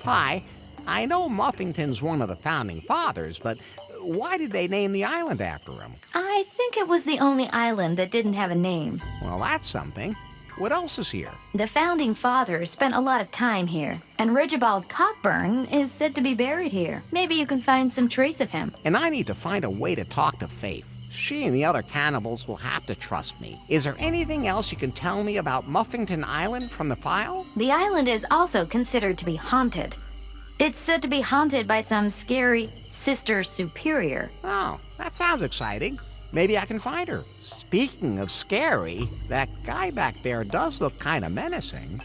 Hi, I know Muffington's one of the founding fathers, but why did they name the island after him? I think it was the only island that didn't have a name. Well, that's something. What else is here? The founding fathers spent a lot of time here, and Rigibald Cockburn is said to be buried here. Maybe you can find some trace of him. And I need to find a way to talk to Faith. She and the other cannibals will have to trust me. Is there anything else you can tell me about Muffington Island from the file? The island is also considered to be haunted. It's said to be haunted by some scary Sister Superior. Oh, that sounds exciting. Maybe I can find her. Speaking of scary, that guy back there does look kind of menacing.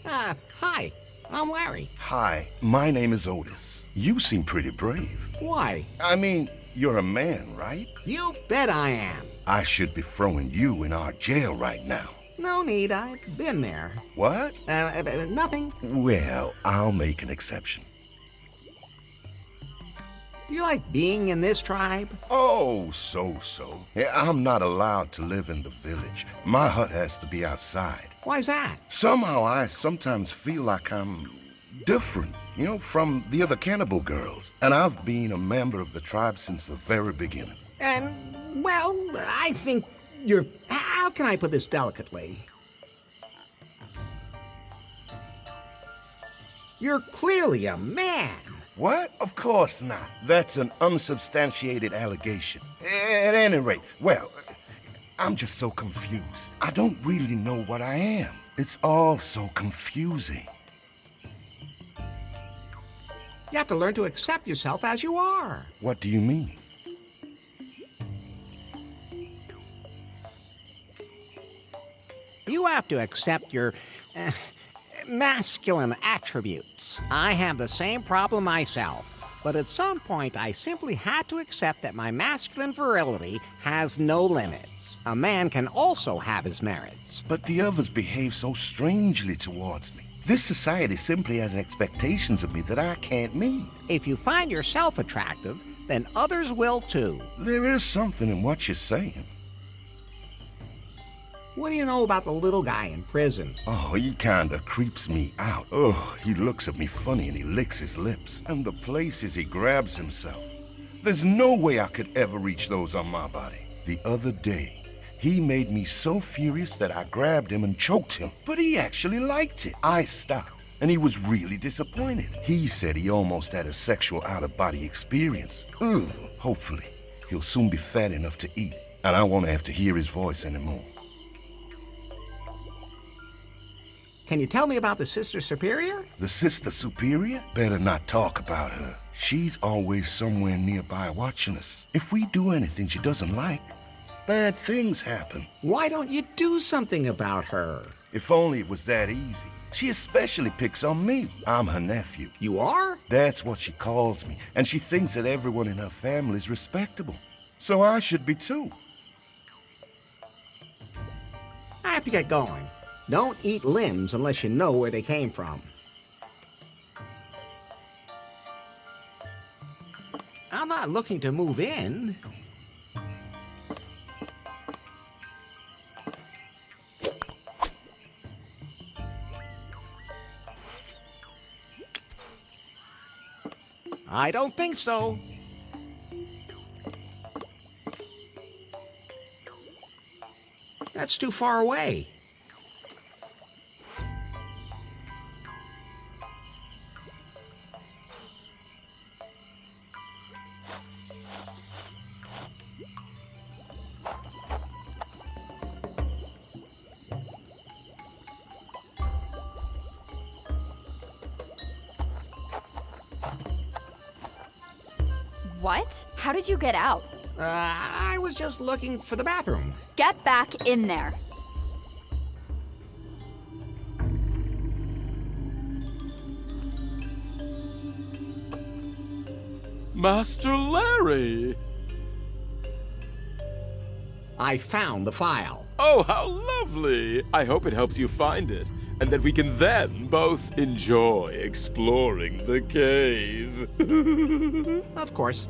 Hi, I'm Larry. Hi, my name is Otis. You seem pretty brave. Why? I mean, you're a man, right? You bet I am. I should be throwing you in our jail right now. No need, I've been there. What? Nothing. Well, I'll make an exception. You like being in this tribe? Oh, so. I'm not allowed to live in the village. My hut has to be outside. Why's that? Somehow I sometimes feel like I'm different, from the other cannibal girls. And I've been a member of the tribe since the very beginning. And, well, I think you're... How can I put this delicately? You're clearly a man. What? Of course not. That's an unsubstantiated allegation. At any rate, well, I'm just so confused. I don't really know what I am. It's all so confusing. You have to learn to accept yourself as you are. What do you mean? You have to accept your masculine attributes. I have the same problem myself, but at some point I simply had to accept that my masculine virility has no limits. A man can also have his merits. But the others behave so strangely towards me. This society simply has expectations of me that I can't meet. If you find yourself attractive, then others will too. There is something in what you're saying. What do you know about the little guy in prison? Oh, he kinda creeps me out. Oh, he looks at me funny and he licks his lips. And the places he grabs himself. There's no way I could ever reach those on my body. The other day, he made me so furious that I grabbed him and choked him. But he actually liked it. I stopped, and he was really disappointed. He said he almost had a sexual out-of-body experience. Ugh. Hopefully, he'll soon be fat enough to eat, and I won't have to hear his voice anymore. Can you tell me about the Sister Superior? The Sister Superior? Better not talk about her. She's always somewhere nearby watching us. If we do anything she doesn't like, bad things happen. Why don't you do something about her? If only it was that easy. She especially picks on me. I'm her nephew. You are? That's what she calls me, and she thinks that everyone in her family is respectable. So I should be too. I have to get going. Don't eat limbs unless you know where they came from. I'm not looking to move in. I don't think so. That's too far away. What? How did you get out? I was just looking for the bathroom. Get back in there. Master Larry! I found the file. Oh, how lovely! I hope it helps you find it, and that we can then both enjoy exploring the cave. Of course.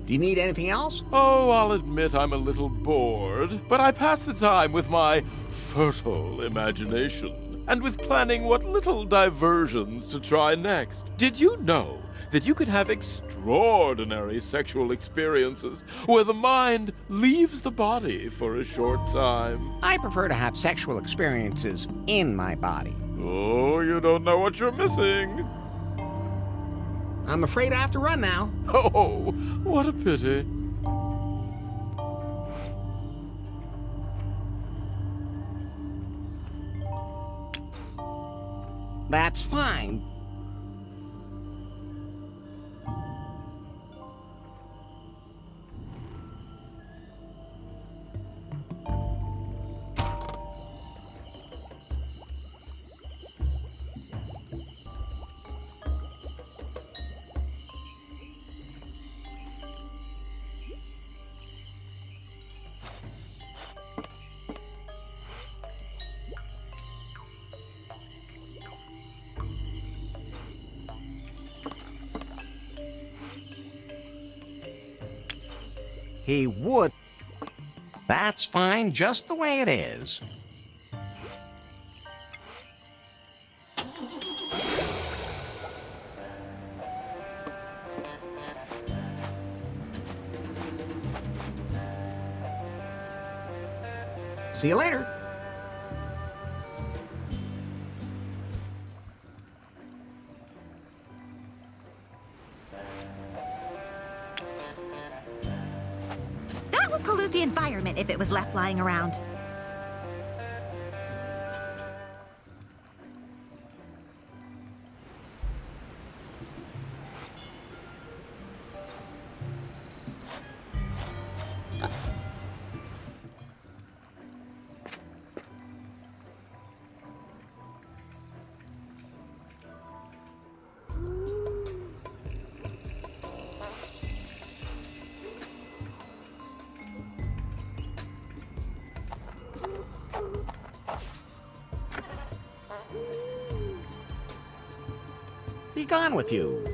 Do you need anything else? Oh, I'll admit I'm a little bored, but I pass the time with my fertile imagination and with planning what little diversions to try next. Did you know that you can have extraordinary sexual experiences where the mind leaves the body for a short time? I prefer to have sexual experiences in my body. Oh, you don't know what you're missing. I'm afraid I have to run now. Oh, what a pity. That's fine. He would. That's fine, just the way it is. See you later. That would pollute the environment if it was left lying around. Be gone with you.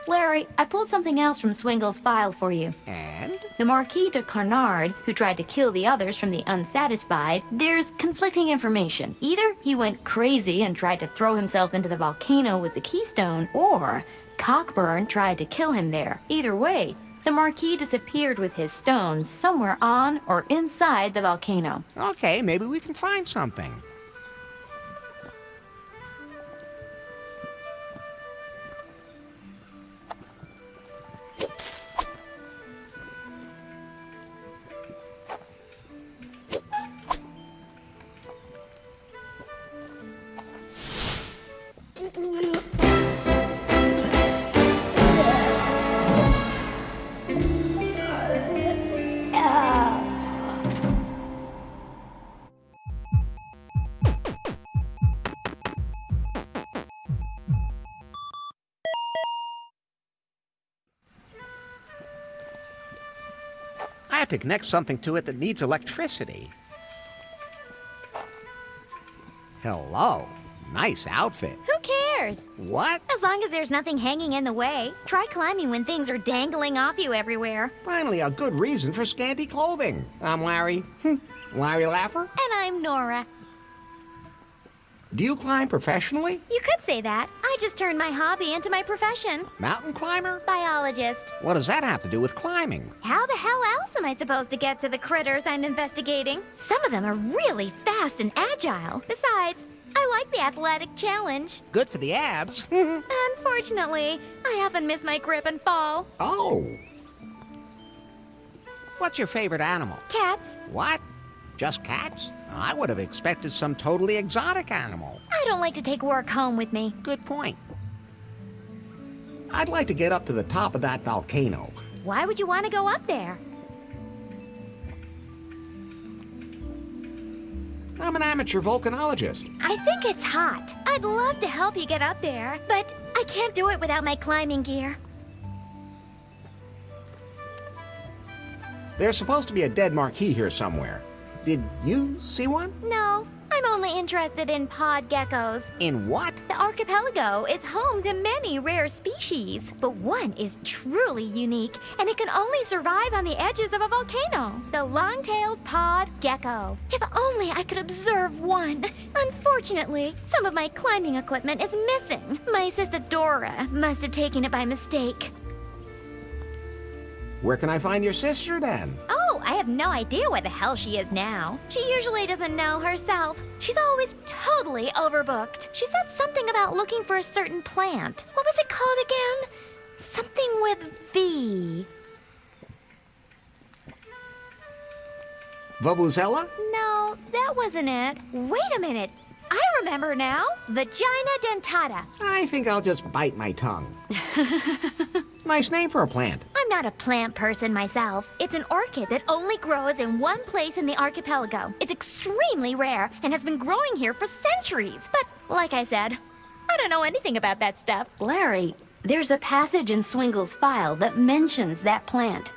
Larry, I pulled something else from Swingle's file for you. And? The Marquis de Carnard, who tried to kill the others from the unsatisfied, there's conflicting information. Either he went crazy and tried to throw himself into the volcano with the keystone, or Cockburn tried to kill him there. Either way, the Marquis disappeared with his stone somewhere on or inside the volcano. Okay, maybe we can find something. I have to connect something to it that needs electricity. Hello. Nice outfit. Who cares? What? As long as there's nothing hanging in the way. Try climbing when things are dangling off you everywhere. Finally, a good reason for scanty clothing. I'm Larry. Larry Laffer. And I'm Nora. Do you climb professionally? You could say that. I just turned my hobby into my profession. Mountain climber? Biologist. What does that have to do with climbing? How the hell else am I supposed to get to the critters I'm investigating? Some of them are really fast and agile. Besides, I like the athletic challenge. Good for the abs. Unfortunately, I often miss my grip and fall. Oh. What's your favorite animal? Cats. What? Just cats? I would have expected some totally exotic animal. I don't like to take work home with me. Good point. I'd like to get up to the top of that volcano. Why would you want to go up there? I'm an amateur volcanologist. I think it's hot. I'd love to help you get up there, but I can't do it without my climbing gear. There's supposed to be a dead marquis here somewhere. Did you see one? No, I'm only interested in pod geckos. In what? The archipelago is home to many rare species, but one is truly unique, and it can only survive on the edges of a volcano. The long-tailed pod gecko. If only I could observe one. Unfortunately, some of my climbing equipment is missing. My sister Dora must have taken it by mistake. Where can I find your sister then? Oh, I have no idea where the hell she is now. She usually doesn't know herself. She's always totally overbooked. She said something about looking for a certain plant. What was it called again? Something with V. Vuvuzela? No, that wasn't it. Wait a minute. I remember now. Vagina dentata. I think I'll just bite my tongue. Nice name for a plant. I'm not a plant person myself. It's an orchid that only grows in one place in the archipelago. It's extremely rare and has been growing here for centuries. But, like I said, I don't know anything about that stuff. Larry, there's a passage in Swingle's file that mentions that plant.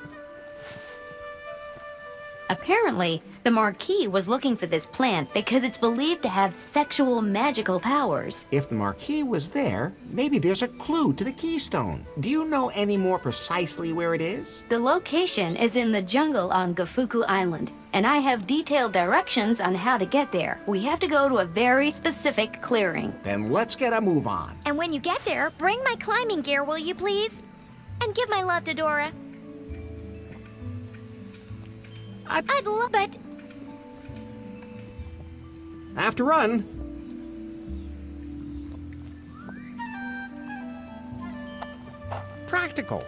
Apparently, the Marquis was looking for this plant because it's believed to have sexual magical powers. If the marquis was there, maybe there's a clue to the keystone. Do you know any more precisely where it is? The location is in the jungle on Gofuku Island, and I have detailed directions on how to get there. We have to go to a very specific clearing. Then let's get a move on. And when you get there, bring my climbing gear, will you please? And give my love to Dora. I'd love it. Have to run. Practical.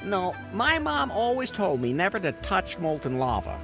No, my mom always told me never to touch molten lava.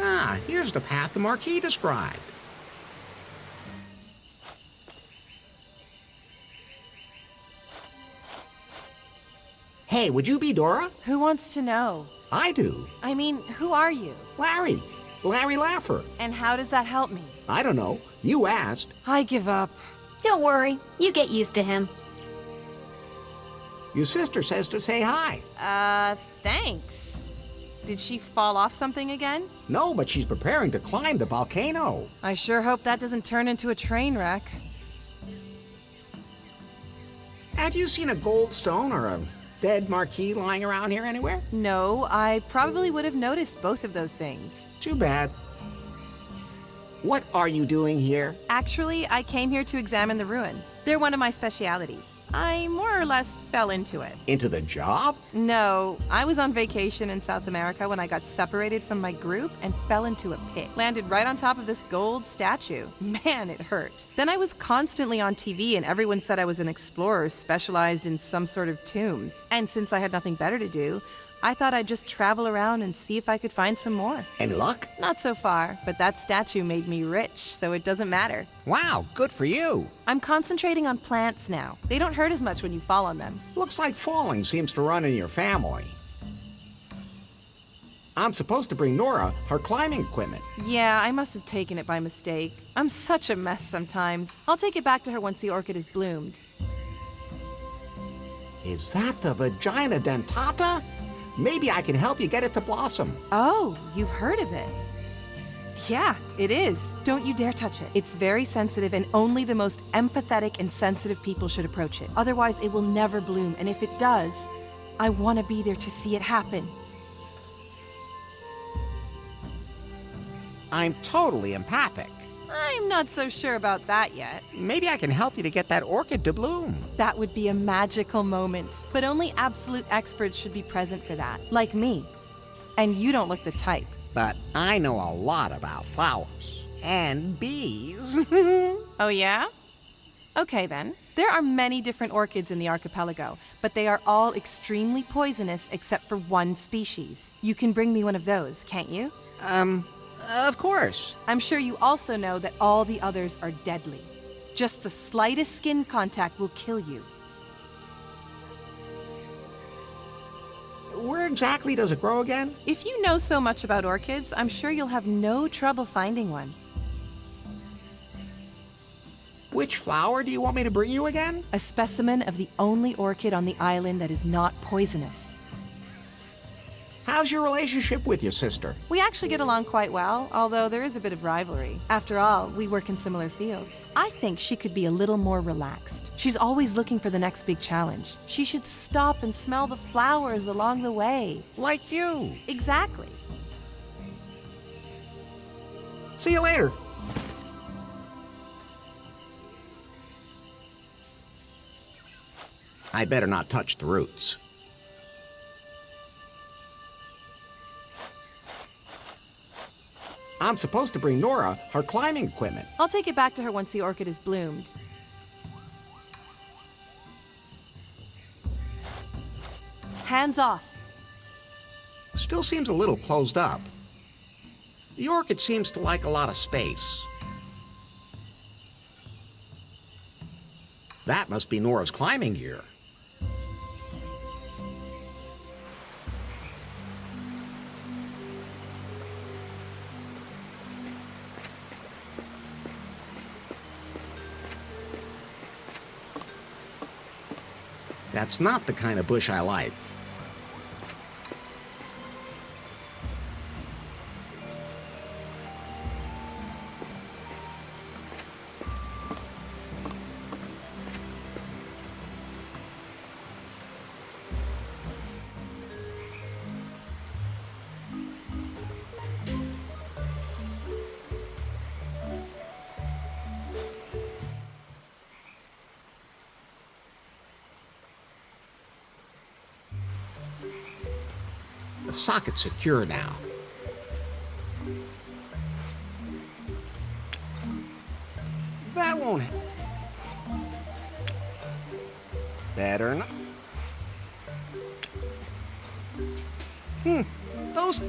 Ah, here's the path the Marquis described. Hey, would you be Dora? Who wants to know? I do. I mean, who are you? Larry. Larry Laffer. And how does that help me? I don't know. You asked. I give up. Don't worry, you get used to him. Your sister says to say hi. Thanks. Did she fall off something again? No, but she's preparing to climb the volcano. I sure hope that doesn't turn into a train wreck. Have you seen a gold stone or a dead marquis lying around here anywhere? No, I probably would have noticed both of those things. Too bad. What are you doing here? Actually, I came here to examine the ruins. They're one of my specialities. I more or less fell into it. Into the job? No, I was on vacation in South America when I got separated from my group and fell into a pit. Landed right on top of this gold statue. Man, it hurt. Then I was constantly on TV and everyone said I was an explorer specialized in some sort of tombs. And since I had nothing better to do, I thought I'd just travel around and see if I could find some more. Any luck? Not so far, but that statue made me rich, so it doesn't matter. Wow, good for you. I'm concentrating on plants now. They don't hurt as much when you fall on them. Looks like falling seems to run in your family. I'm supposed to bring Nora her climbing equipment. Yeah, I must have taken it by mistake. I'm such a mess sometimes. I'll take it back to her once the orchid is bloomed. Is that the vagina dentata? Maybe I can help you get it to blossom. Oh, you've heard of it? Yeah, it is. Don't you dare touch it. It's very sensitive and only the most empathetic and sensitive people should approach it. Otherwise, it will never bloom, and if it does, I want to be there to see it happen. I'm totally empathic. I'm not so sure about that yet. Maybe I can help you to get that orchid to bloom. That would be a magical moment, but only absolute experts should be present for that, like me. And you don't look the type. But I know a lot about flowers. And bees. Oh yeah? Okay then. There are many different orchids in the archipelago, but they are all extremely poisonous except for one species. You can bring me one of those, can't you? Of course. I'm sure you also know that all the others are deadly. Just the slightest skin contact will kill you. Where exactly does it grow again? If you know so much about orchids, I'm sure you'll have no trouble finding one. Which flower do you want me to bring you again? A specimen of the only orchid on the island that is not poisonous. How's your relationship with your sister? We actually get along quite well, although there is a bit of rivalry. After all, we work in similar fields. I think she could be a little more relaxed. She's always looking for the next big challenge. She should stop and smell the flowers along the way. Like you. Exactly. See you later. I better not touch the roots. I'm supposed to bring Nora her climbing equipment. I'll take it back to her once the orchid is bloomed. Hands off. Still seems a little closed up. The orchid seems to like a lot of space. That must be Nora's climbing gear. That's not the kind of bush I like. The socket's secure now. That won't help. Better not. Those...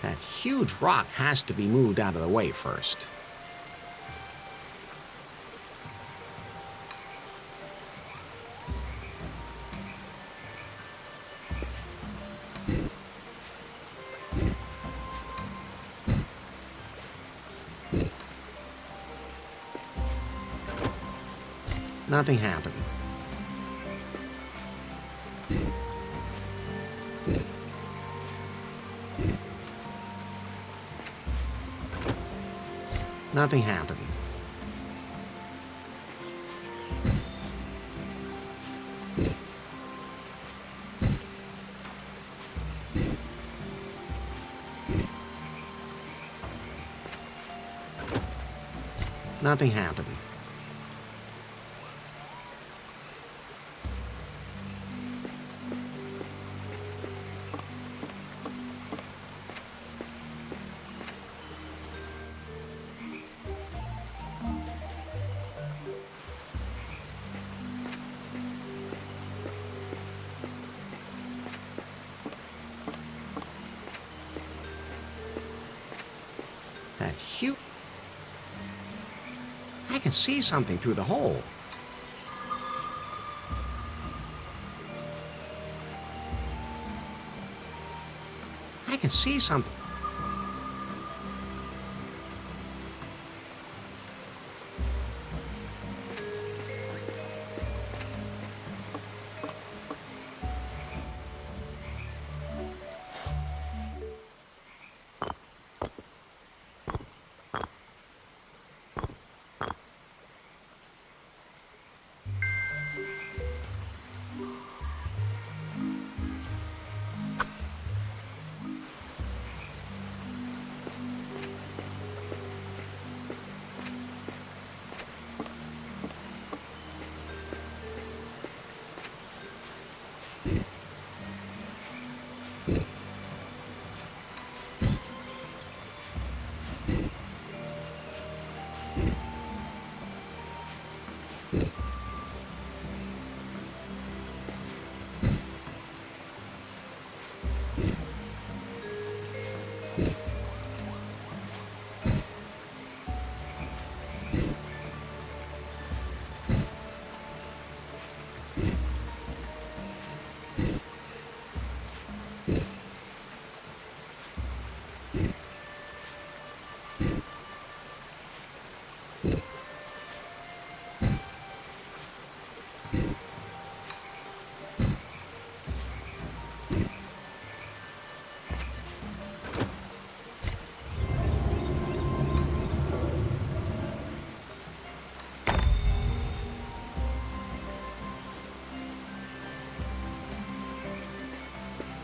That huge rock has to be moved out of the way first. Nothing happened. Nothing happened. Nothing happened. That huge... I can see something through the hole. I can see something.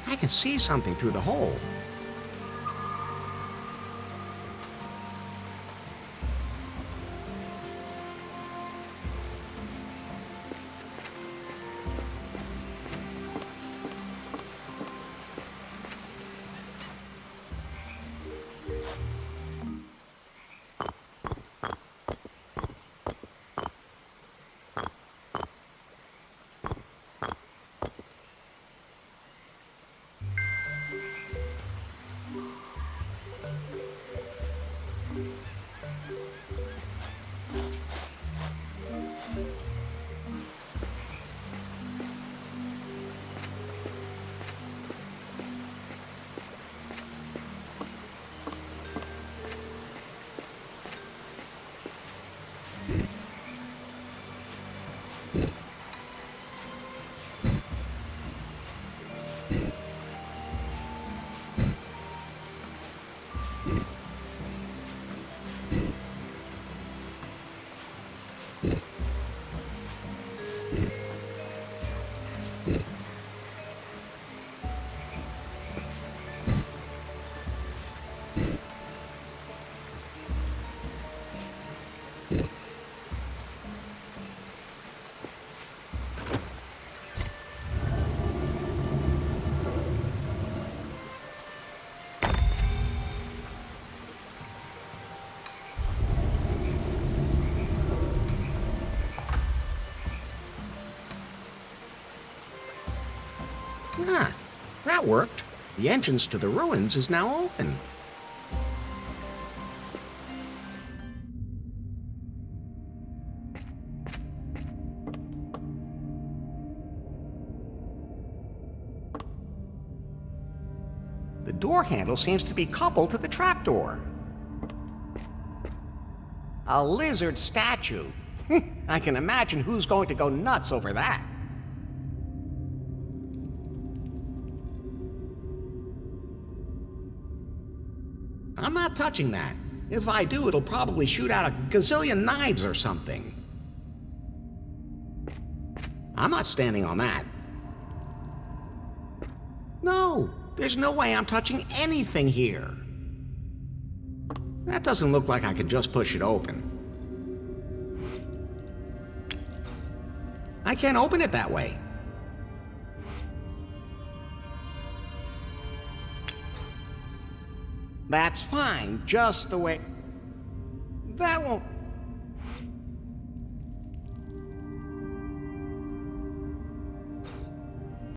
I can see something through the hole. Ah, that worked. The entrance to the ruins is now open. The door handle seems to be coupled to the trapdoor. A lizard statue. I can imagine who's going to go nuts over that. I'm not touching that. If I do, it'll probably shoot out a gazillion knives or something. I'm not standing on that. No, there's no way I'm touching anything here. That doesn't look like I can just push it open. I can't open it that way. That's fine, just the way... That won't...